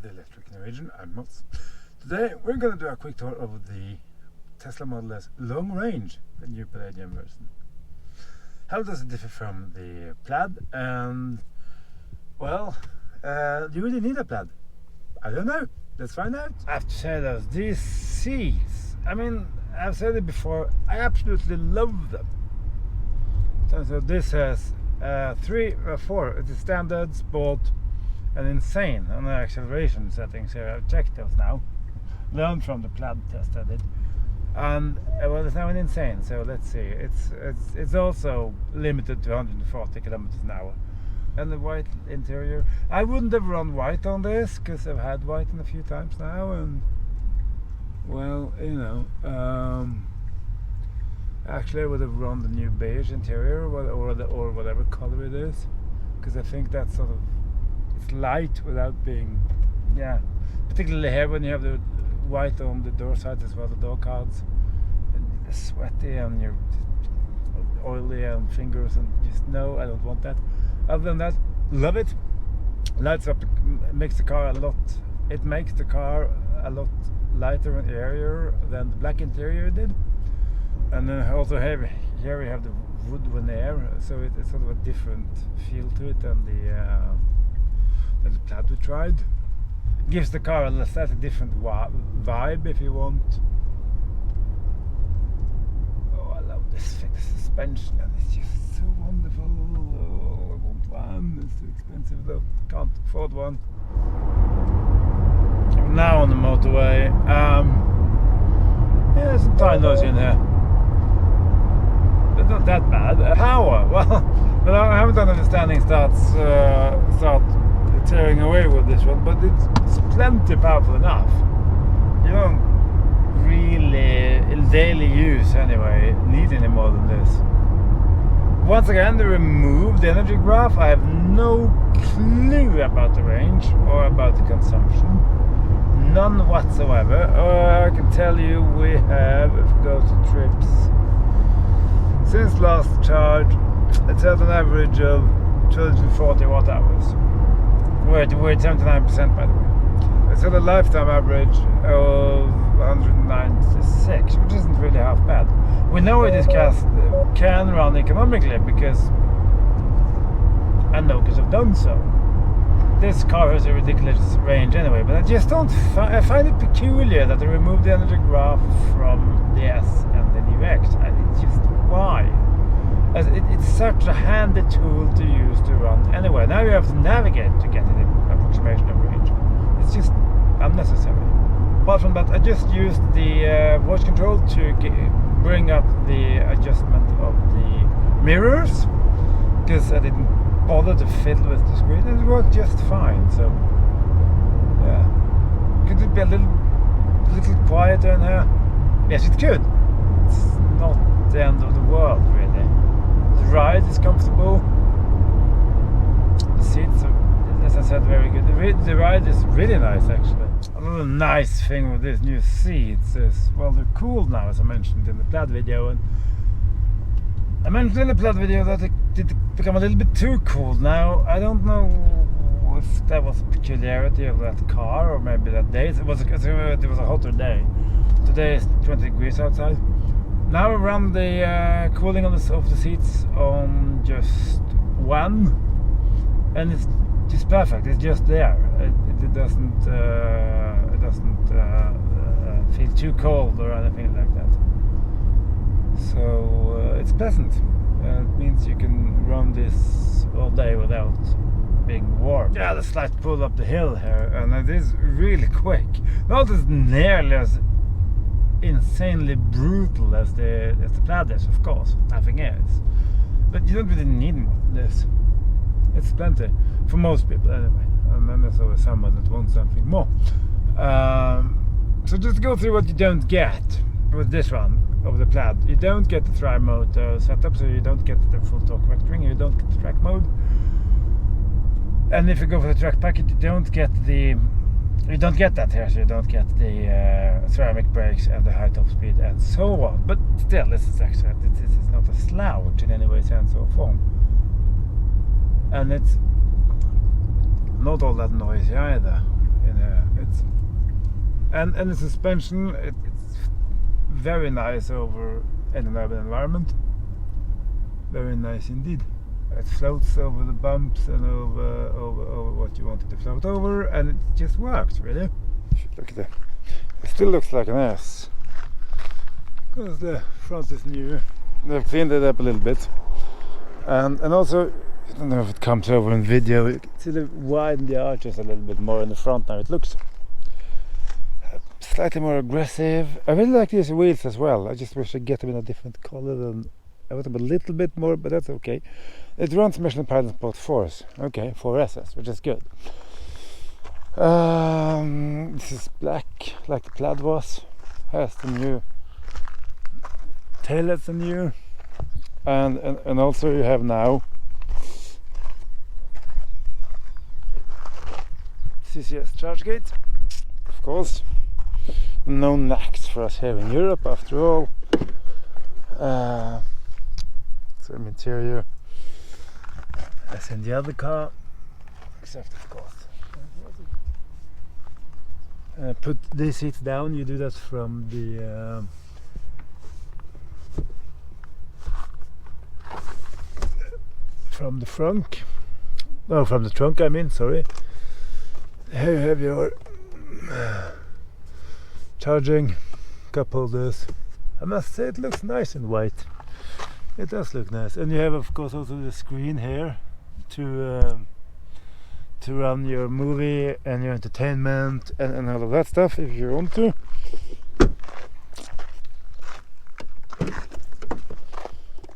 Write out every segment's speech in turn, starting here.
the Electric Norwegian. I'm Mats. Today we're going to do a quick tour of the Tesla Model S Long Range, the new Palladium version. How does it differ from the Plaid? And well, do you really need a Plaid? I don't know. Let's find out. I have to say that these seats, I mean, I've said it before, I absolutely love them. So this has 4, it's a standard, sport, and insane on the acceleration settings here. I've checked those now, learned from the Plaid test I did, and well, it's now an insane. So let's see. It's also limited to 140 kilometers an hour, and the white interior. I wouldn't have run white on this because I've had white in a few times now, and well, you know. Actually, I would have run the new beige interior or whatever color it is, because I think that's sort of, it's light without being, yeah. Particularly here when you have the white on the door sides as well, the door cards, and it's sweaty and you're oily and fingers, and just no, I don't want that. Other than that, love it. Lights up, makes the car a lot. It makes the car a lot lighter and airier than the black interior did. And then also here we have the wood veneer, so it's sort of a different feel to it than the Plaid we tried. Gives the car a slightly different vibe if you want. Oh, I love this thing, the suspension, and it's just so wonderful. Oh, I want one. It's too expensive though. Can't afford one. Now on the motorway. Yeah, there's some tiny noise in here. It's not that bad. Power, well, I haven't done any standing start tearing away with this one, but it's plenty powerful enough. You don't really, in daily use anyway, need any more than this. Once again, they removed the energy graph. I have no clue about the range or about the consumption. None whatsoever. I can tell you we have, if we go to trips, since last charge, it's at an average of 12 to 40 watt hours. We're at 79% by the way. It's at a lifetime average of 196, which isn't really half bad. We know this car can run economically because I've done so. This car has a ridiculous range anyway, but I just don't. I find it peculiar that they removed the energy graph from the S and the new X. It's just why? As it's such a handy tool to use to run anywhere. Now you have to navigate to get an approximation of range. It's just unnecessary. Apart from that, I just used the voice control to bring up the adjustment of the mirrors, because I didn't bother to fiddle with the screen, and it worked just fine. So yeah, could it be a little quieter in here? Yes, it could. It's not the end of the world, really. The ride is comfortable. The seats are, as I said, very good. The ride is really nice, actually. Another nice thing with these new seats is, well, they're cooled now, as I mentioned in the Plaid video, and I mentioned in the Plaid video that it did become a little bit too cold. Now, I don't know if that was a peculiarity of that car or maybe that day. It was a hotter day. Today is 20 degrees outside. Now we run the cooling of the seats on just 1, and it's just perfect. It's just there. It doesn't feel too cold or anything like that. So it's pleasant. It means you can run this all day without being warm. Yeah, the slight pull up the hill here, and it is really quick. Not as nearly as insanely brutal as the Plaid is, of course. Nothing is. But you don't really need more than this. It's plenty for most people anyway. And then there's always someone that wants something more. So just go through what you don't get with this one of the Plaid. You don't get the tri-motor setup, so you don't get the full torque vectoring, you don't get the track mode, and if you go for the track package, you don't get that here, so you don't get the ceramic brakes and the high top speed and so on. But still, this is not a slouch in any way, sense or form, and it's not all that noisy either in here. it's and the suspension it's very nice over any urban environment. Very nice indeed. It floats over the bumps and over what you wanted to float over, and it just works really. Look at that. It still looks like an ass because the front is new. They've cleaned it up a little bit, and also I don't know if it comes over in video. You can see they widen the arches a little bit more in the front now. It looks slightly more aggressive. I really like these wheels as well. I just wish I'd get them in a different color than I want them a little bit more, but that's okay. It runs Michelin Pilot Sport 4s, okay, 4SS, which is good. This is black, like the Plaid was. Has the new taillights are new, and also you have now CCS charge gate, of course. No knacks for us here in Europe, after all. Same interior as in the other car, except of course. Put these seats down. You do that from the trunk. No, from the trunk. I mean, sorry. Here you have your charging cup holders. I must say it looks nice in white. It does look nice, and you have of course also the screen here to run your movie and your entertainment and all of that stuff if you want to.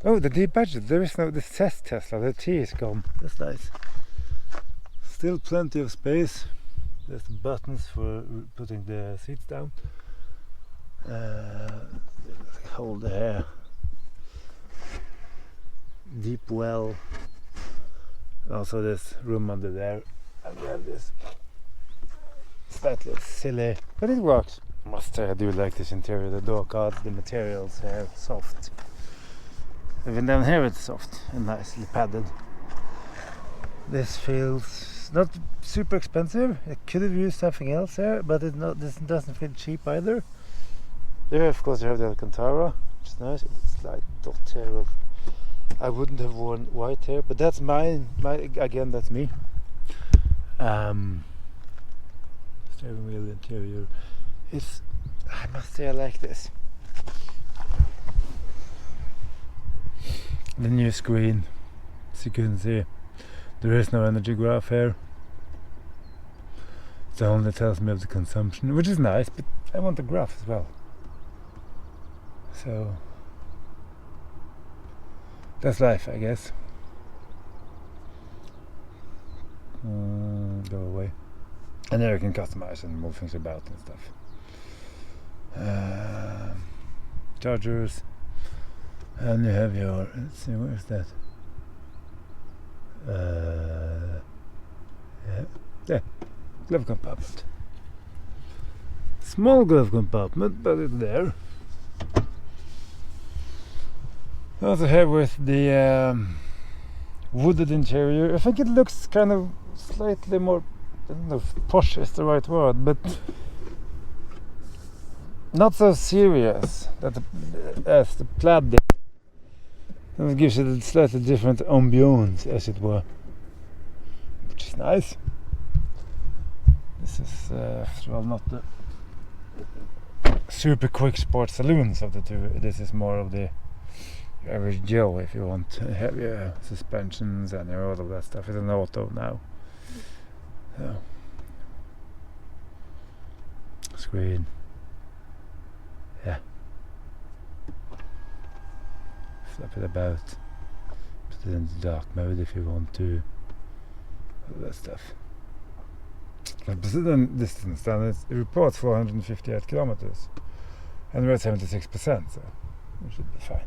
Oh, the D budget. There is no. This says Tesla. The T is gone. That's nice. Still plenty of space. There's the buttons for putting the seats down. Hold the hair. Deep well. Also this room under there, and we have this slightly silly, but it works. I must say I do like this interior. The door cards, the materials here, soft. Even down here it's soft and nicely padded. This feels not super expensive. I could have used something else here, but this doesn't feel cheap either. There of course you have the Alcantara, which is nice. It's a slight dot here of, I wouldn't have worn white here, but that's mine. Again, that's me. Steering wheel interior. It's, I must say I like this. The new screen, as you can see, there is no energy graph here. It only tells me of the consumption, which is nice, but I want the graph as well. So that's life, I guess. Go away. And there you can customize and move things about and stuff. Chargers. And you have your, let's see, where is that? Yeah, glove compartment. Small glove compartment, but it's there. Also here with the wooded interior. I think it looks kind of slightly more, I don't know if posh is the right word, but not so serious as the Plaid did. It gives it a slightly different ambience, as it were, which is nice. This is after all not the super quick sport saloons of the two. This is more of the average Joe if you want heavier suspensions and all of that stuff. It's an auto now. So screen, yeah. Flip it about, put it in the dark mode if you want to. All that stuff. The Brazilian distance, then it reports 458 kilometers, and we're at 76%, so we should be fine.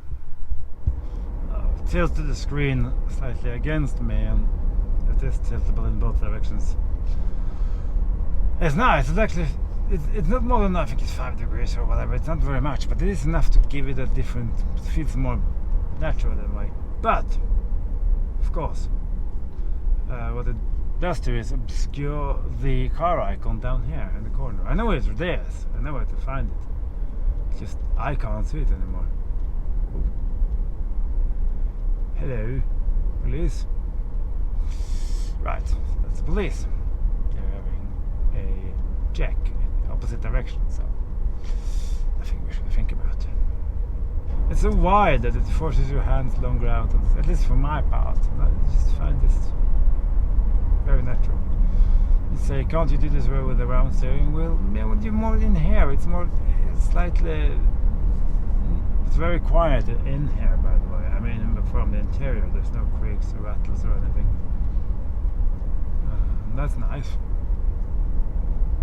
I've tilted the screen slightly against me, and it is tiltable in both directions. It's nice. It's actually it's not more than, I think it's 5 degrees or whatever. It's not very much, but it is enough to give it a different. It feels more natural that way. But of course, what it does do is obscure the car icon down here in the corner. I know it's there. I know where to find it. It's just I can't see it anymore. Ooh. Hello, police. Right, that's the police. They're having a check in the opposite direction, so I think we should think about it. It's so wide that it forces your hands longer out, at least for my part. I just find this very natural. You say, can't you do this with a round steering wheel? Yeah, when you're more in here, it's very quiet in here, by the way. I mean, from the interior, there's no creaks or rattles or anything. That's nice.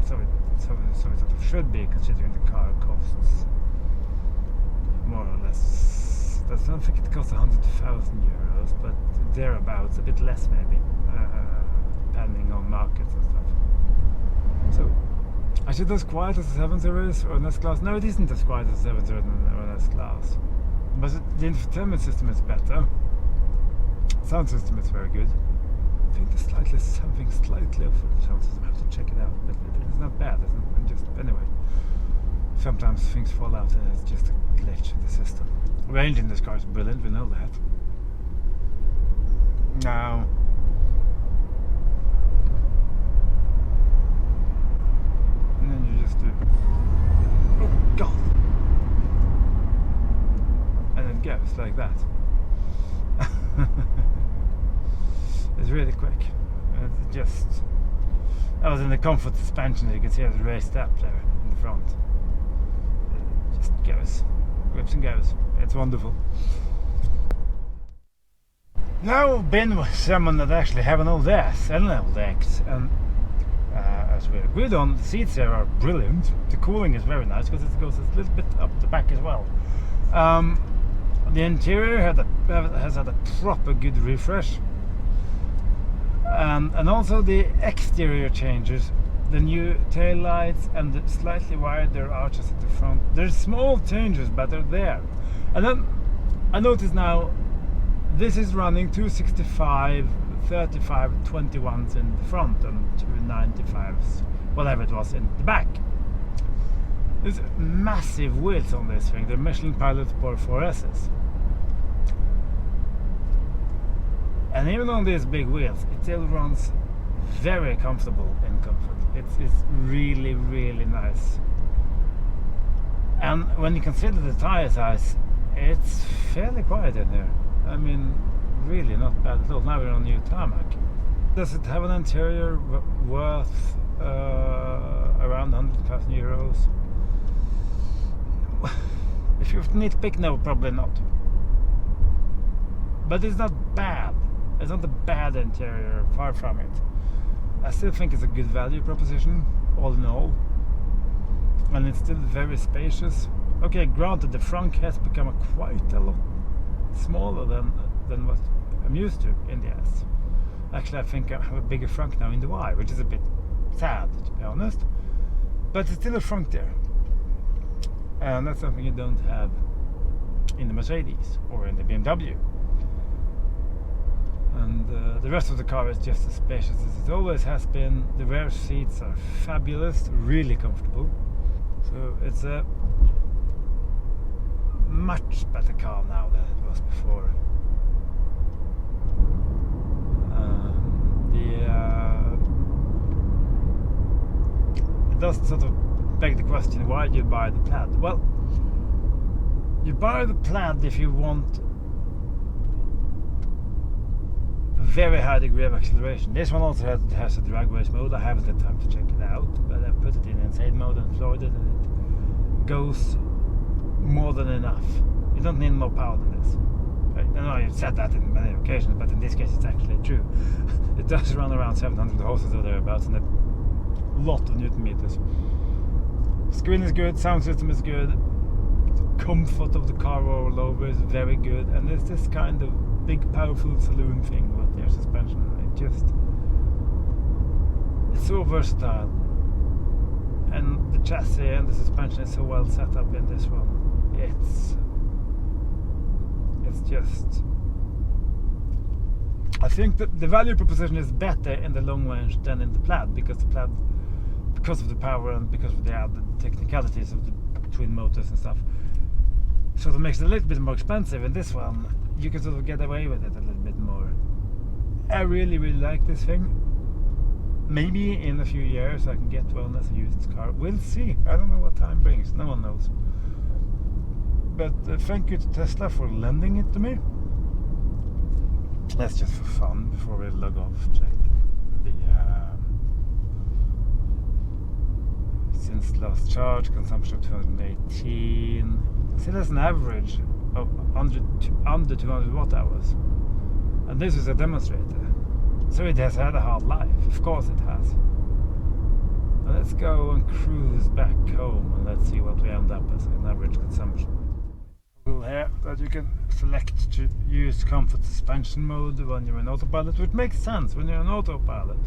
So it sort of should be, considering the car costs more or less. I don't think it costs 100,000 euros, but thereabouts, a bit less maybe, depending on markets and stuff. So, actually, it as quiet as the 7 Series or an S-Class. No, it isn't as quiet as the 7 Series or an S-Class. But the infotainment system is better. Sound system is very good. I think there's something slightly off with the sound system. I have to check it out, but it's not bad. Anyway, sometimes things fall out and it's just a glitch in the system. Range in this car is brilliant, we know that. Now, and then you just do, oh god, and it goes like that. It's really quick. It's just, I was in the comfort suspension, you can see it's raised up there in the front. It just goes, whips and goes. It's wonderful. Now I've been with someone that actually have an old S and an old X, and as we agreed on, the seats here are brilliant. The cooling is very nice because it goes a little bit up the back as well. The interior has had a proper good refresh. And also the exterior changes, the new tail lights and the slightly wider arches at the front. There's small changes, but they're there. And then I notice now this is running 265, 35, 21s in the front and 295s, whatever it was, in the back. There's massive wheels on this thing. They're Michelin Pilot Sport 4S's. And even on these big wheels, it still runs very comfortable in comfort. It's really, really nice. And when you consider the tire size, it's fairly quiet in here. I mean, really not bad at all. Now we're on new tarmac. Does it have an interior worth around 100,000 euros? If you nitpick, no, probably not. But it's not bad. It's not a bad interior, far from it. I still think it's a good value proposition, all in all. And it's still very spacious. Okay, granted, the front has become quite a lot smaller than what I'm used to in the S. Actually, I think I have a bigger front now in the Y, which is a bit sad, to be honest. But it's still a front there. And that's something you don't have in the Mercedes or in the BMW. And the rest of the car is just as spacious as it always has been. The rear seats are fabulous, really comfortable. So it's a much better car now than it was before. It does sort of beg the question, why do you buy the Plaid? Well, you buy the Plaid if you want very high degree of acceleration. This one also has a drag race mode. I haven't had time to check it out, but I put it in insane mode and floored it, and it goes more than enough. You don't need more power than this. Right? I know you've said that in many occasions, but in this case it's actually true. It does run around 700 horses or thereabouts and a lot of Newton meters. Screen is good, sound system is good, the comfort of the car all over is very good, and there's this kind of big powerful saloon thing with their suspension. It's so versatile, and the chassis and the suspension is so well set up in this one. It's just, I think that the value proposition is better in the long range than in the Plaid, because of the power and because of the added technicalities of the twin motors and stuff, sort of makes it a little bit more expensive. In this one, you can sort of get away with it a little bit more. I really like this thing. Maybe in a few years I can get one as a used car. We'll see. I don't know what time brings. No one knows. But thank you to Tesla for lending it to me. That's just for fun before we log off. Check the since last charge consumption of 218. Still has an average of under 200 watt hours, and this is a demonstrator, so it has had a hard life. Of course it has. Now let's go and cruise back home and let's see what we end up as an average consumption. Here that you can select to use comfort suspension mode when you're in autopilot, which makes sense. When you're in autopilot,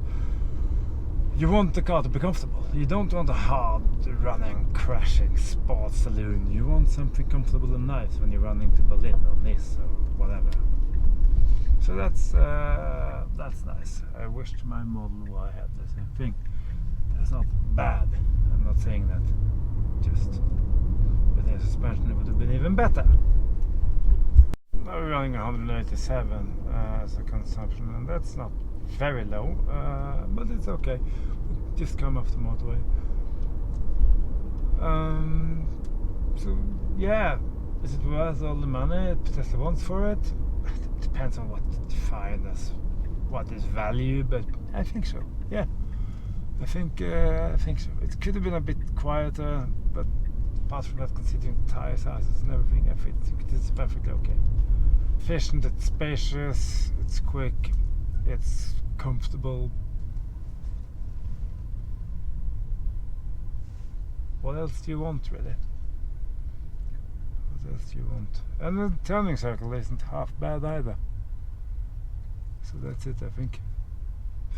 you want the car to be comfortable. You don't want a hard running, crashing sports saloon. You want something comfortable and nice when you're running to Berlin or Nice or whatever. So that's nice. I wished my Model Y had the same thing. That's not bad. I'm not saying that. Just with air suspension it would have been even better. Now we're running 187 as a consumption, and that's not very low, but it's okay. We just come off the motorway. So yeah, is it worth all the money Tesla wants for it? It depends on what to define as what is value, but I think so. Yeah, I think so. It could have been a bit quieter, but apart from that, considering the tire sizes and everything, I think it is perfectly okay. Efficient, it's spacious, it's quick, it's comfortable. What else do you want, really? What else do you want? And the turning circle isn't half bad either. So that's it, I think.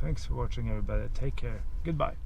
Thanks for watching, everybody. Take care. Goodbye.